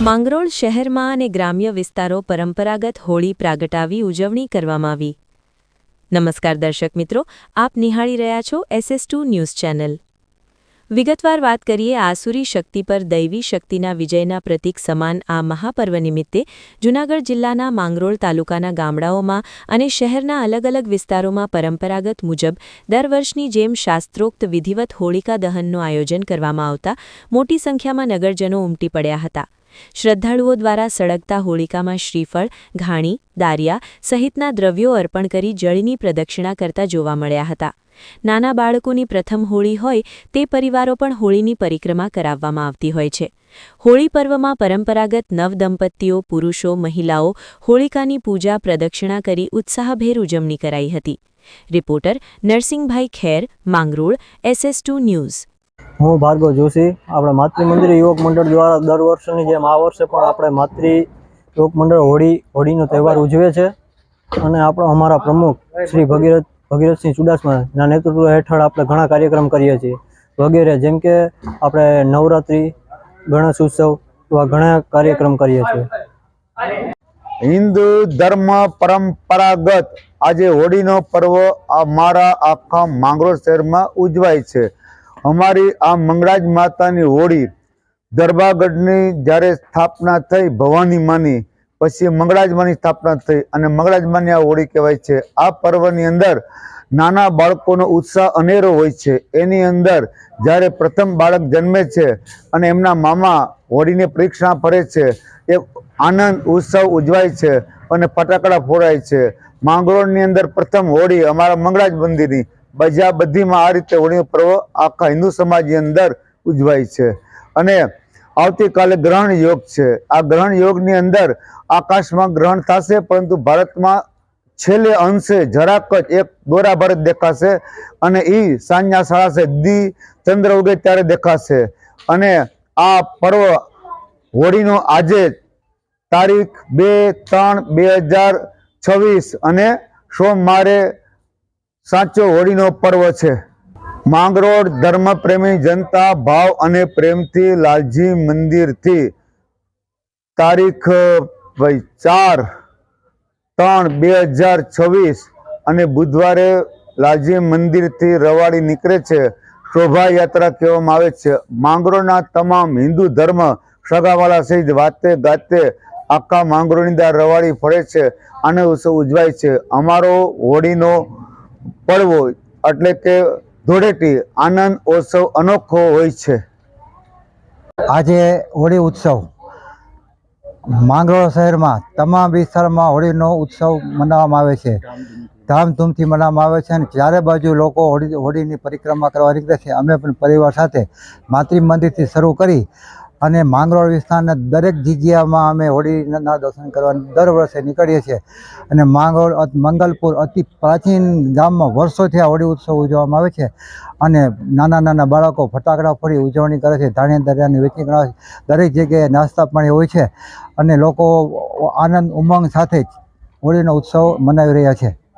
માંગરોળ શહેરમાં અને ગ્રામ્ય વિસ્તારો પરંપરાગત હોળી પ્રાગટાવી ઉજવણી કરવામાં આવી। નમસ્કાર દર્શક મિત્રો, આપ નિહાળી રહ્યા છો SS2 ન્યૂઝ ચેનલ। વિગતવાર વાત કરીએ આસુરી શક્તિ પર દૈવી શક્તિના વિજયના પ્રતીક સમાન આ મહાપર્વ નિમિત્તે જૂનાગઢ જિલ્લાના માંગરોળ તાલુકાના ગામડાઓમાં અને શહેરના અલગ અલગ વિસ્તારોમાં પરંપરાગત મુજબ દર વર્ષની જેમ શાસ્ત્રોક્ત વિધિવત હોળિકા દહનનું આયોજન કરવામાં આવતા મોટી સંખ્યામાં નગરજનો ઉમટી પડ્યા હતા। શ્રદ્ધાળુઓ દ્વારા સળગતા હોળિકામાં શ્રીફળ, ઘાણી, દારિયા સહિતના દ્રવ્યો અર્પણ કરી જળની પ્રદક્ષિણા કરતા જોવા મળ્યા હતા। નાના બાળકોની પ્રથમ હોળી હોય તે પરિવારો પણ હોળીની પરિક્રમા કરાવવામાં આવતી હોય છે। હોળી પર્વમાં પરંપરાગત નવદંપતીઓ, પુરુષો, મહિલાઓ હોળિકાની પૂજા પ્રદક્ષિણા કરી ઉત્સાહભેર ઉજવણી કરાઈ હતી। રિપોર્ટર નરસિંહભાઈ ખેર, માંગરોળ, SS2 ન્યૂઝ। હું ભાર્ગવ જોશી। આપણે માતૃ મંદિર યુવક મંડળ દ્વારા દર વર્ષની જેમ આ વર્ષે પણ આપણે માતૃ યુવક મંડળ હોળીનો તહેવાર ઉજવે છે અને અમારા પ્રમુખ શ્રી ભગીરથસિંહ ચુડાસમાના નેતૃત્વ હેઠળ આપણે ઘણા કાર્યક્રમ કરીએ છીએ વગેરે, જેમ કે આપણે નવરાત્રિ, ગણેશ ઉત્સવ એવા ઘણા કાર્યક્રમ કરીએ છીએ। હિન્દુ ધર્મ પરંપરાગત આજે હોળીનો પર્વ અમારા આખા માંગરોળ શહેરમાં ઉજવાય છે। અમારી આ મંગળાજ માતાની હોળી દરબારગઢની જ્યારે સ્થાપના થઈ ભવાની માની, પછી મંગળાજ માની સ્થાપના થઈ અને મંગળાજ માની આ હોળી કહેવાય છે। આ પર્વની અંદર નાના બાળકોનો ઉત્સાહ અનેરો હોય છે। એની અંદર જ્યારે પ્રથમ બાળક જન્મે છે અને એમના મામા હોળીની પરીક્ષા ફરે છે, એ આનંદ ઉત્સવ ઉજવાય છે અને ફટાકડા ફોડાય છે। માંગરોળની અંદર પ્રથમ હોળી અમારા મંગળાજ મંદિરની બધીમાં આ રીતે હોળીનો પર્વ આખા હિન્દુ સમાજની અંદર ઉજવાય છે। અને આવતીકાલે ગ્રહણ યોગ છે। આ ગ્રહણ યોગની અંદર આકાશમાં ગ્રહણ થશે, પરંતુ ભારતમાં છેલ્લે અંશે જરાક જ એક દોરા ભારત દેખાશે અને એ સાંજના 6:30 ચંદ્ર ઉગે ત્યારે દેખાશે। અને આ પર્વ હોળીનો આજે તારીખ 2/3/2026 અને સોમવારે સાચો હોળીનો પર્વ છે। માંગરોળ ધર્મપ્રેમી જનતા ભાવ અને પ્રેમથી લાલજી મંદિરથી તારીખ 4/3/2026 અને બુધવારે લાલજી મંદિરથી રવાડી નીકળે છે। શોભાયાત્રા કહેવામાં આવે છે। માંગરોળના તમામ હિન્દુ ધર્મ સગાવાલા સહિત વાતે ગાતે આખા માંગરોળની અંદર રવાડી ફરે છે। આનો ઉત્સવ ઉજવાય છે। અમારો હોળીનો પર્વ એટલે કે ધૂળેટી આનંદ ઉત્સવ અનોખો હોય છે। આજે હોળી ઉત્સવ માંગરોળ શહેરમાં તમામ વિસ્તારમાં હોળીનો ઉત્સવ મનાવવામાં આવે છે, ધામધૂમથી મનાવવામાં આવે છે અને ચારે બાજુ લોકો હોળીની પરિક્રમા કરવા નીકળે છે। અમે પણ પરિવાર સાથે માતૃ મંદિરથી શરૂ કરી અને માંગરોળ વિસ્તારના દરેક જગ્યામાં અમે હોળીના દર્શન કરવા દર વર્ષે નીકળીએ છીએ અને માંગરોળ મંગલપુર અતિ પ્રાચીન ગામમાં વર્ષોથી આ હોળી ઉત્સવ ઉજવવામાં આવે છે અને નાના નાના બાળકો ફટાકડા ફોડી ઉજવણી કરે છે। ધાણિયા દરિયાની વેચણી કરવા દરેક જગ્યાએ નાસ્તા પાણી હોય છે અને લોકો આનંદ ઉમંગ સાથે હોળીનો ઉત્સવ મનાવી રહ્યા છે।